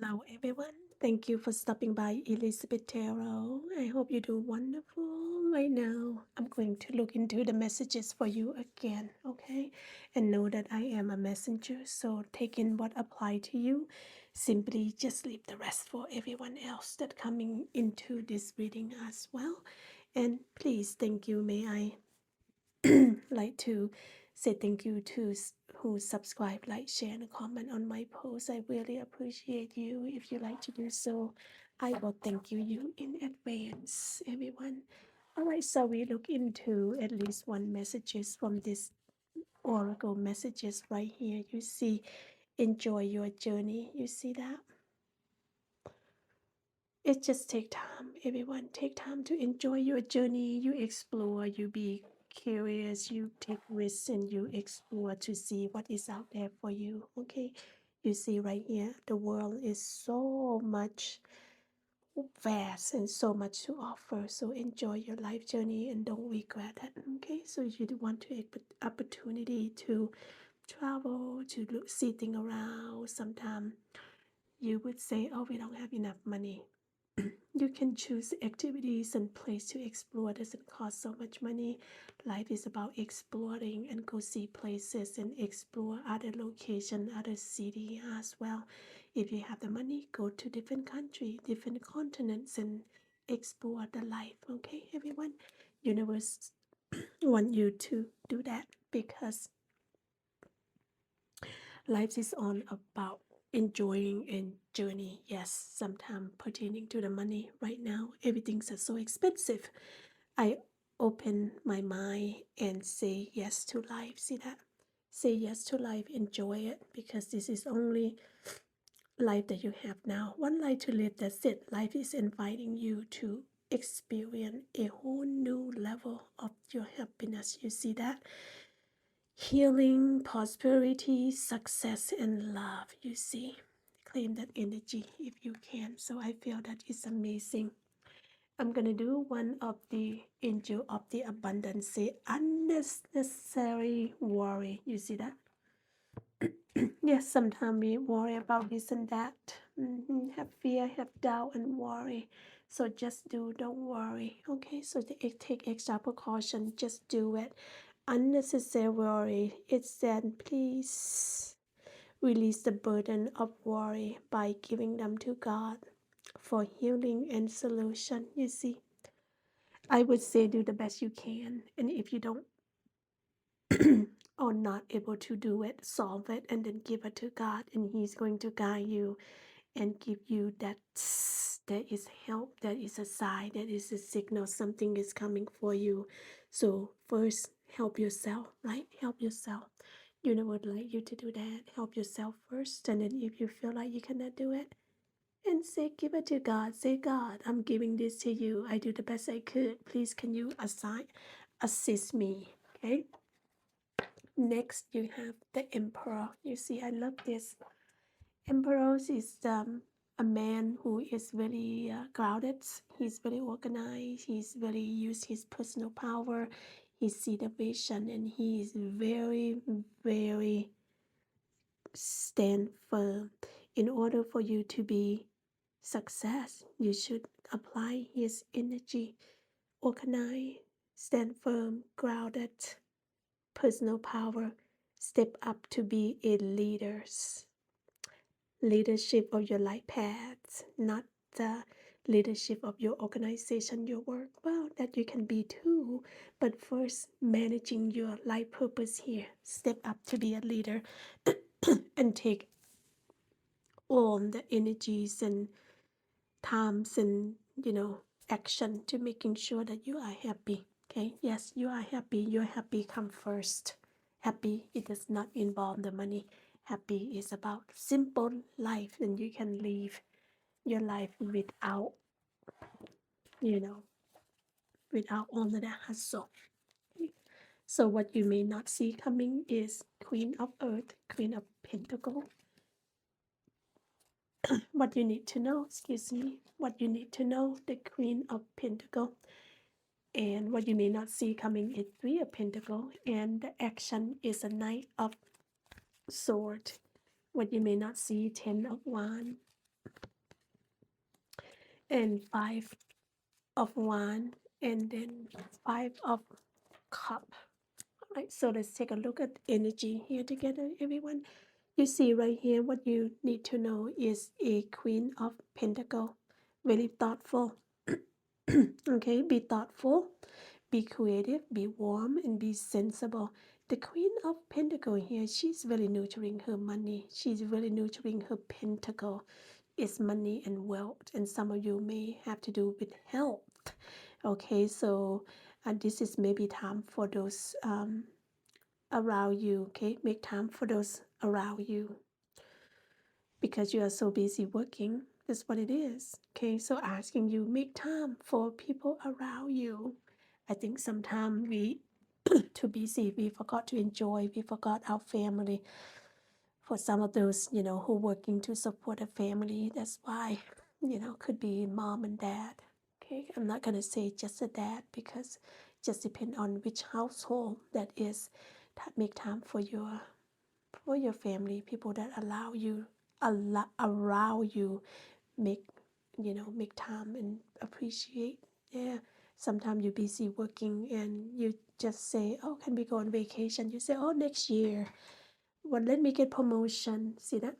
Hello, everyone. Thank you for stopping by, Elizabeth Tarot. I hope you do wonderful right now. I'm going to look into the messages for you again, okay? And know that I am a messenger, so take in what apply to you. Simply just leave the rest for everyone else that coming into this reading as well. And please, thank you. May I like to say thank you to who subscribe, like, share, and comment on my post. I really appreciate you. If you like to do so, I will thank you in advance, everyone. All right, so we look into at least one messages from this oracle messages right here. You see, enjoy your journey. You see that? It just take time, everyone. Take time to enjoy your journey. You explore, you be curious, you take risks, and you explore to see what is out there for you. Okay, you see right here, the world is so much vast and so much to offer. So enjoy your life journey and don't regret it. Okay, so you do want to opportunity to travel, to look, see things around. Sometimes you would say, "Oh, we don't have enough money." You can choose activities and place to explore. Doesn't cost so much money. Life is about exploring and go see places and explore other location, other city as well. If you have the money, go to different country, different continents, and explore the life. Okay, everyone. Universe want you to do that because life is all about enjoying and journey. Yes, sometimes pertaining to the money right now, everything's so expensive. I open my mind and say yes to life. See that? Say yes to life, enjoy it because this is only life that you have now. One life to live, that's it. Life is inviting you to experience a whole new level of your happiness. You see that? Healing, prosperity, success, and love. You see, claim that energy if you can. So I feel that it's amazing. I'm gonna do one of the angel of the abundance. Say unnecessary worry. You see that? Yes, sometimes we worry about this and that. Have fear, have doubt, and worry. So just do, don't worry. Okay, so take extra precaution. Just do it. Unnecessary worry. It said, please release the burden of worry by giving them to God for healing and solution. You see, I would say do the best you can. And if you don't or not able to do it, solve it and then give it to God, and He's going to guide you and give you that there is help, that is a sign, that is a signal something is coming for you. So first help yourself, right? Help yourself. You know, would like you to do that. Help yourself first, and then if you feel like you cannot do it, and say give it to God. Say, God, I'm giving this to you. I do the best I could. Please can you assist me? Okay. Next you have the emperor. You see, I love this. Emperor is a man who is very grounded. He's very organized. He's very used his personal power. He see the vision, and he is very, very stand firm. In order for you to be success, you should apply his energy, organize, stand firm, grounded, personal power, step up to be a leadership of your life path, not the leadership of your organization, your work. Well, that you can be too, but first managing your life purpose here. Step up to be a leader and take all the energies and times and action to making sure that you are happy. Okay, yes, you are happy. Your happy come first. Happy, it does not involve the money. Happy is about simple life, and you can live your life without you know without all of that hustle. So what you may not see coming is Queen of Earth, Queen of Pentacle. What you need to know, excuse me, what you need to know, the Queen of Pentacle. And what you may not see coming is Three of Pentacle, and the action is a Knight of Sword. What you may not see, Ten of Wands. and 5 of 1, and then 5 of cup. All right, so let's take a look at energy here together, everyone. You see right here, what you need to know is a Queen of Pentacle. Very thoughtful. Okay, be thoughtful, be creative, be warm, and be sensible. The Queen of Pentacle here, she's really nurturing her money. She's really nurturing her pentacle. It's money and wealth, and some of you may have to do with health. Okay, so this is maybe time for those around you. Okay, make time for those around you because you are so busy working. That's what it is. Okay, so asking you make time for people around you. I think sometimes we too busy, we forgot to enjoy, we forgot our family. For some of those, who working to support a family, that's why, could be mom and dad. Okay, I'm not gonna say just a dad because just depend on which household that is. That make time for your family, people that allow you make make time and appreciate. Yeah, sometimes you're busy working and you just say, oh, can we go on vacation? You say, oh, next year. Well, let me get promotion. See that?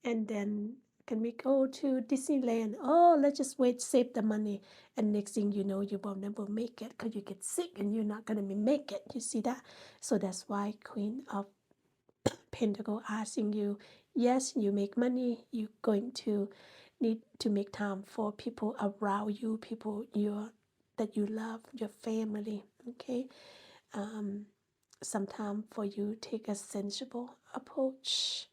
And then can we go to Disneyland? Oh, let's just wait, save the money. And next thing you know, you will never make it because you get sick and you're not gonna make it. You see that? So that's why Queen of Pentacle asking you, yes, you make money, you're going to need to make time for people around you, people that you love, your family. Okay. Sometime for you take a sensible approach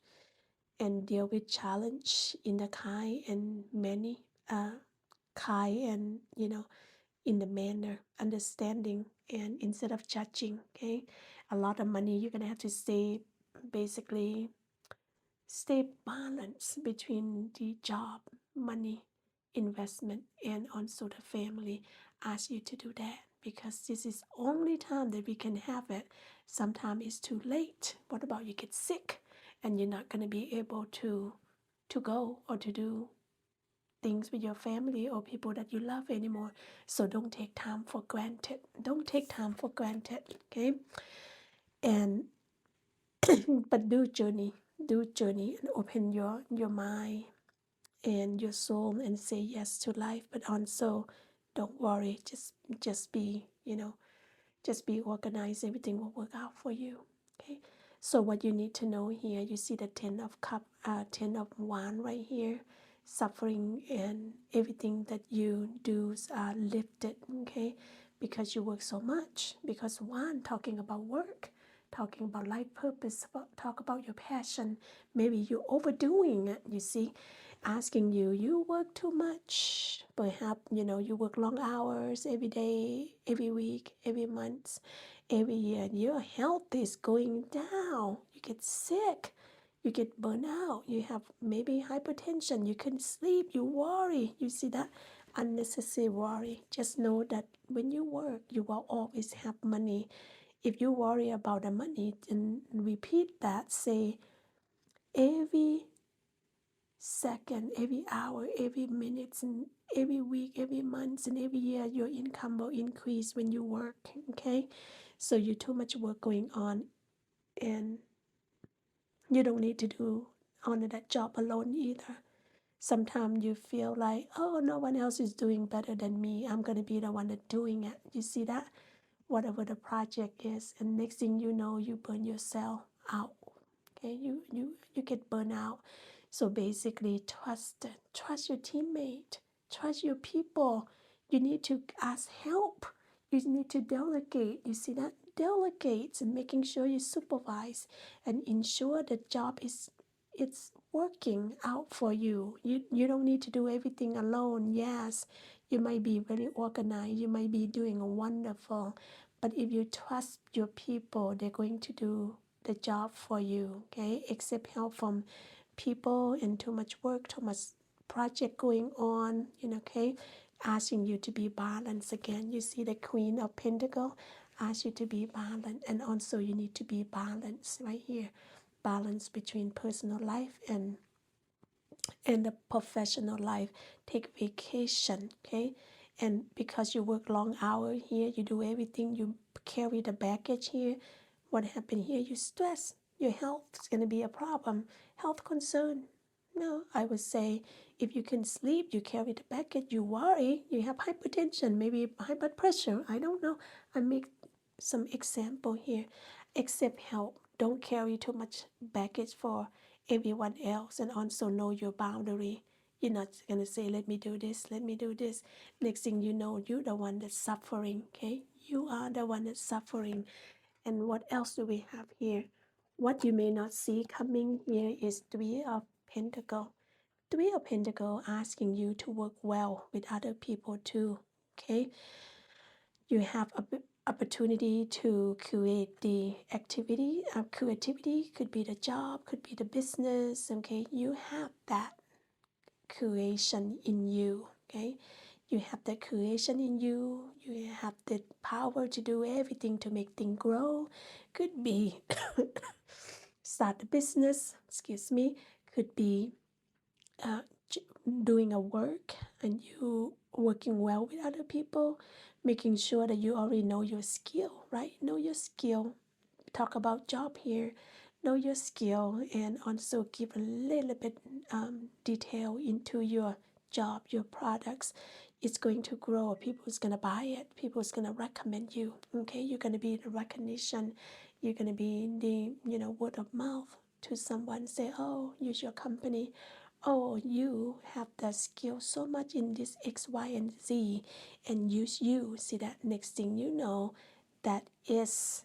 and deal with challenge in the kind and many kind and in the manner understanding and instead of judging. Okay, a lot of money you're gonna have to basically stay balanced between the job, money, investment, and also the family. Ask you to do that because this is only time that we can have it. Sometimes it's too late. What about you get sick and you're not going to be able to go or to do things with your family or people that you love anymore. So don't take time for granted. Don't take time for granted. Okay, and but do journey and open your mind and your soul and say yes to life, but also don't worry, just be just be organized, everything will work out for you. Okay, so what you need to know here, you see the 10 of cup, 10 of wand right here. Suffering and everything that you do are lifted. Okay, because you work so much, because one talking about work, talking about life purpose, talk about your passion. Maybe you're overdoing it, you see, asking you work too much. Perhaps you work long hours every day, every week, every month, every year, and your health is going down. You get sick, you get burnt out, you have maybe hypertension, you can sleep, you worry. You see that unnecessary worry. Just know that when you work, you will always have money. If you worry about the money, then repeat that. Say every second, every hour, every minute, and every week, every month, and every year, your income will increase when you work. Okay, so you too much work going on, and you don't need to do on that job alone either. Sometimes you feel like, oh, no one else is doing better than me. I'm gonna be the one that's doing it. You see that? Whatever the project is, and next thing you know, you burn yourself out. Okay, you get burned out. So basically, trust your teammate, trust your people. You need to ask help. You need to delegate. You see that? Delegates and making sure you supervise and ensure the job is it's working out for you. You don't need to do everything alone. Yes, you might be very organized. You might be doing wonderful, but if you trust your people, they're going to do the job for you. Okay, accept help from people and too much work, too much project going on. Okay, asking you to be balanced again. You see the Queen of Pentacle asks you to be balanced, and also you need to be balanced right here. Balance between personal life in the professional life. Take vacation, okay? And because you work long hours here, you do everything, you carry the baggage here. What happened here? You stress. Your health is going to be a problem. Health concern. No, I would say if you can sleep, you carry the baggage, you worry, you have hypertension, maybe high blood pressure. I don't know. I make some example here. Accept help. Don't carry too much baggage for everyone else, and also know your boundary. You're not gonna say, let me do this, let me do this. Next thing you know, you're the one that's suffering, okay? You are the one that's suffering. And what else do we have here? What you may not see coming here is Three of Pentacles. Three of Pentacles asking you to work well with other people too, okay? You have a opportunity to create the activity. Creativity could be the job, could be the business, okay? You have that creation in you, okay? You have that creation in you. You have the power to do everything to make things grow. Could be start a business, excuse me, could be uh, doing a work and you working well with other people, making sure that you already know your skill, right? Know your skill. Talk about job here. Know your skill and also give a little bit detail into your job, your products. It's going to grow. People's gonna buy it. People's gonna recommend you. Okay, you're gonna be the recognition. You're gonna be in the word of mouth to someone. Say, oh, use your company. Oh, you have the skill so much in this X, Y, and Z, and use you. See that next thing you know, that is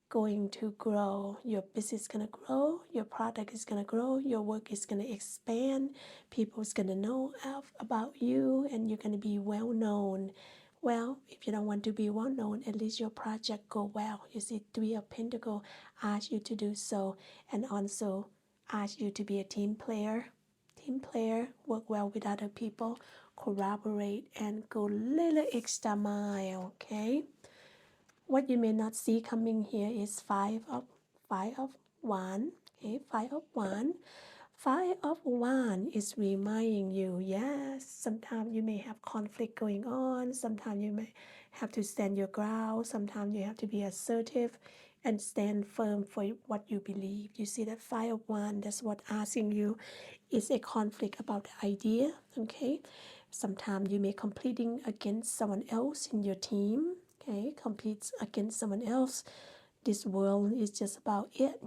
going to grow. Your business is gonna grow, your product is gonna grow, your work is gonna expand, people's gonna know about you, and you're gonna be well known. Well, if you don't want to be well known, at least your project go well. You see, Three of Pentacles ask you to do so, and also ask you to be a team player. Team player, work well with other people, collaborate, and go little extra mile. Okay. What you may not see coming here is five of one. Okay, five of one. Five of one is reminding you, yes, sometimes you may have conflict going on. Sometimes you may have to stand your ground. Sometimes you have to be assertive and stand firm for what you believe. You see that five of one, that's what asking you is a conflict about the idea. Okay, sometimes you may competing against someone else in your team. Okay, competes against someone else. This world is just about it.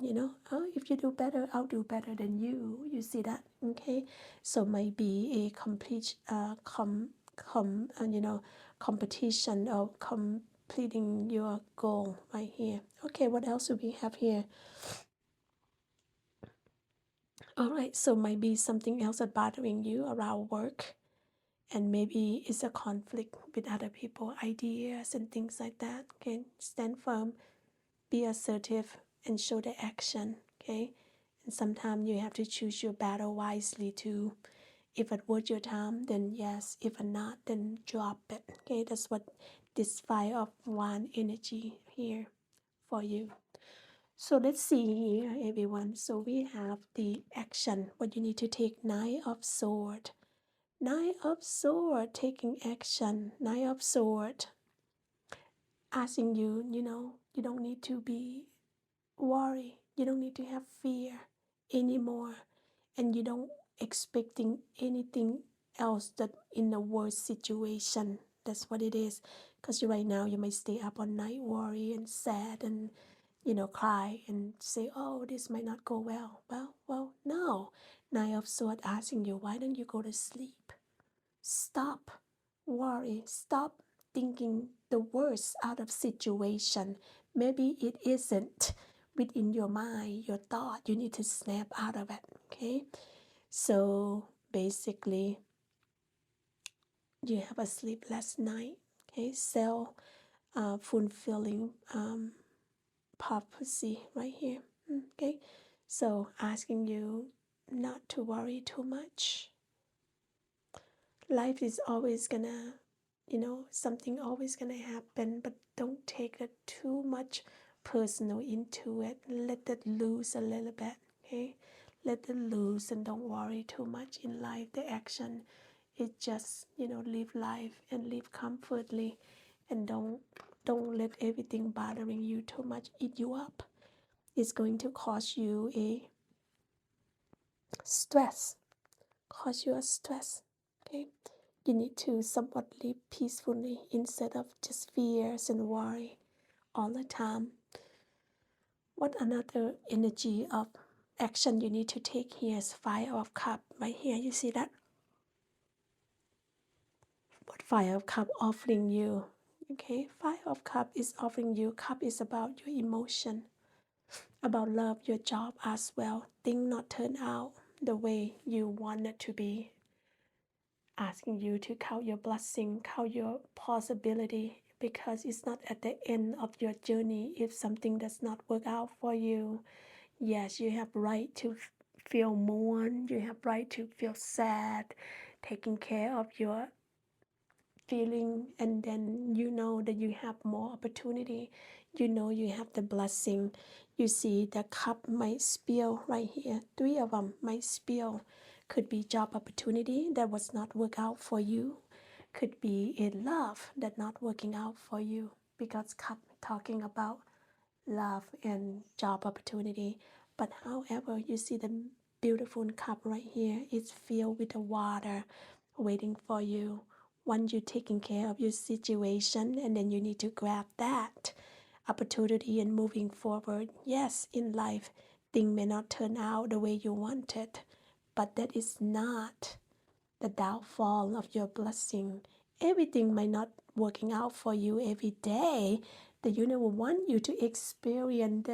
Oh, if you do better, I'll do better than you. You see that? Okay, so maybe a complete competition of completing your goal right here. Okay, what else do we have here? All right, so maybe something else that bothering you around work, and maybe it's a conflict with other people, ideas and things like that. Okay, stand firm, be assertive, and show the action. Okay, and sometimes you have to choose your battle wisely too. If it worth your time, then yes. If not, then drop it. Okay, that's what this Five of Wands energy here for you. So let's see here, everyone. So we have the action. What you need to take, Nine of Swords. Nine of Swords, taking action. Nine of Swords, asking you, you don't need to be worried. You don't need to have fear anymore. And you don't expecting anything else that in the worst situation. That's what it is. Because right now you may stay up all night worry and sad and cry and say, oh, this might not go well. Well, no. Nine of Swords asking you, why don't you go to sleep? Stop worry. Stop thinking the worst out of situation. Maybe it isn't within your mind, your thought. You need to snap out of it. Okay. So basically, you have a sleepless night. Okay. Self fulfilling prophecy right here. Okay. So asking you not to worry too much. Life is always gonna, something always gonna happen, but don't take it too much personal into it. Let it loose a little bit, okay? let it loose and don't worry too much in life. The action is just, live life and live comfortably, and don't let everything bothering you too much eat you up. It's going to cause you a stress, okay? You need to somewhat live peacefully instead of just fears and worry all the time. What another energy of action you need to take here is Fire of Cup right here. You see that? What Fire of Cup offering you? Okay, Fire of Cup is offering you. Cup is about your emotion, about love, your job as well. Things not turn out the way you want it to be. Asking you to count your blessing, count your possibility, because it's not at the end of your journey if something does not work out for you. Yes, you have right to feel mourn, you have right to feel sad, taking care of your feeling, and then you know that you have more opportunity, you know you have the blessing. You see the cup might spill right here, three of them might spill. Could be job opportunity that was not work out for you, could be in love that not working out for you, because cup talking about love and job opportunity. But however, you see the beautiful cup right here, it's filled with the water waiting for you. Once you're taking care of your situation, and then you need to grab that opportunity and moving forward. Yes, in life, things may not turn out the way you wanted, but that is not the downfall of your blessing. Everything might not working out for you every day. The universe want you to experience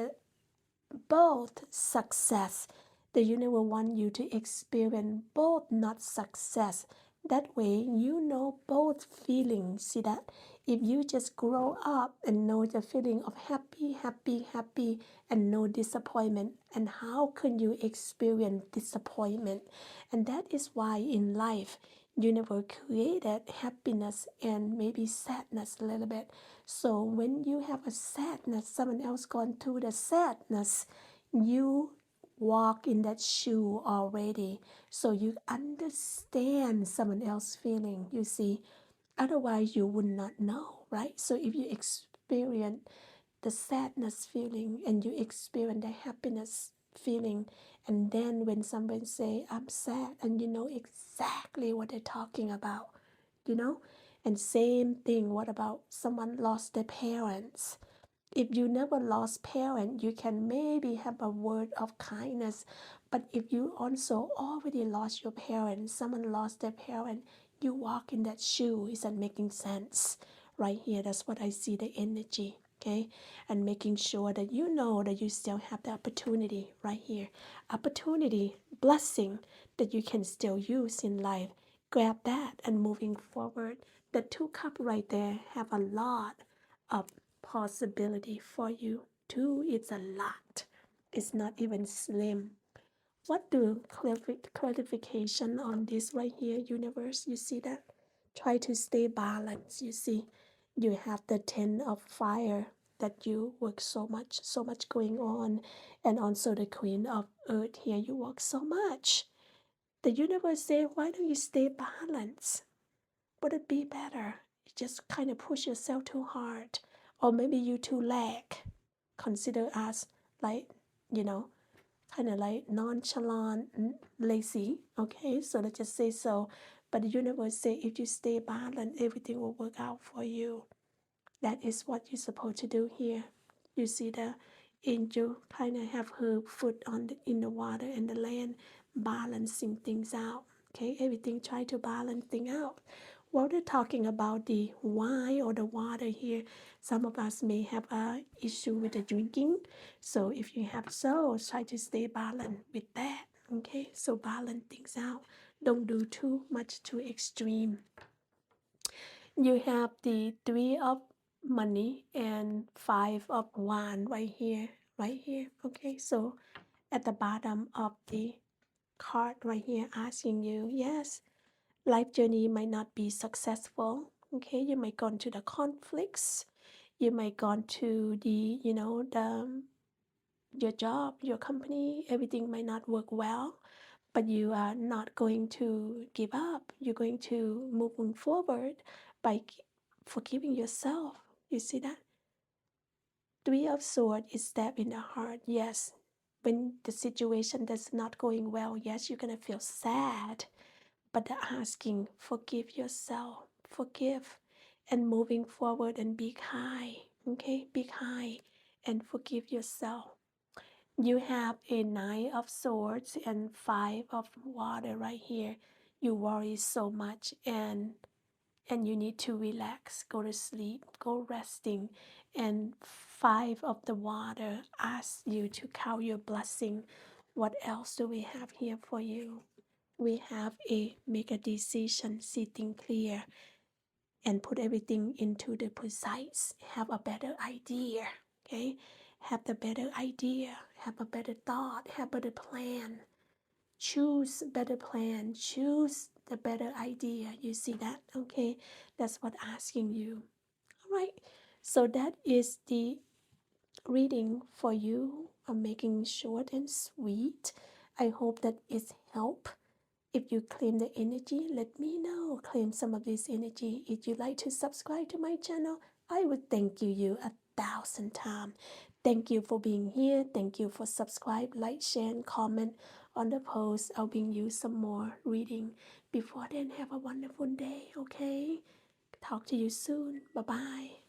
both success. The universe want you to experience both not success. That way you know both feelings. See that? If you just grow up and know the feeling of happy, and no disappointment, and how can you experience disappointment? And that is why in life universe created happiness and maybe sadness a little bit. So when you have a sadness, someone else gone through the sadness, you walk in that shoe already. So you understand someone else's feeling, you see. Otherwise you would not know, right? So if you experience the sadness feeling and you experience the happiness feeling, and then when someone say I'm sad, and you know exactly what they're talking about, you know. And same thing, what about someone lost their parents? If you never lost parent, you can maybe have a word of kindness. But if you also already lost your parents, someone lost their parent, you walk in that shoe. Is that making sense? Right here, that's what I see, the energy. Okay, and making sure that you know that you still have the opportunity right here, opportunity, blessing that you can still use in life. Grab that and moving forward. The two cup right there have a lot of possibility for you. Two, it's a lot. It's not even slim. What do clarification on this right here, universe? You see that? Try to stay balanced. You see, you have the 10 of fire that you work so much going on, and also the queen of earth here. You work so much. The universe say, why don't you stay balanced? Would it be better? You just kind of push yourself too hard, or maybe you too lack. Consider us like, you know, kind of like nonchalant, lazy. Okay, so let's just say so. But the universe say if you stay balanced, everything will work out for you. That is what you're supposed to do here. You see the angel kind of have her foot on in the water and the land, balancing things out. Okay, everything try to balance things out. While they're talking about the wine or the water here, some of us may have a issue with the drinking. So if you have so, try to stay balanced with that. Okay, so balance things out. Don't do too much too extreme. You have the three of money and five of wand right here, right here. Okay, so at the bottom of the card right here, asking you, yes, life journey might not be successful. Okay, you might go into the conflicts, you might go to the, the your job, your company, everything might not work well, but you are not going to give up. You're going to move forward by forgiving yourself. You see that? Three of Swords is stab in the heart. Yes, when the situation is not going well, yes, you're gonna feel sad, but the asking, forgive yourself, forgive, and moving forward and be kind. Okay, be kind and forgive yourself. You have a Nine of Swords and Five of Water right here. You worry so much and you need to relax, go to sleep, go resting. And Five of the Water asks you to count your blessing. What else do we have here for you? We have a make a decision, see things clear, and put everything into the precise. Have a better idea, okay? Have the better idea, have a better thought, have a better plan. Choose better plan, choose the better idea. You see that? Okay, that's what asking you. All right, so that is the reading for you. I'm making short and sweet. I hope that it's help. If you claim the energy, let me know. Claim some of this energy. If you'd like to subscribe to my channel, I would thank you 1,000 times. Thank you for being here. Thank you for subscribe, like, share, and comment on the post. I'll bring you some more reading. Before then, have a wonderful day, okay? Talk to you soon. Bye-bye.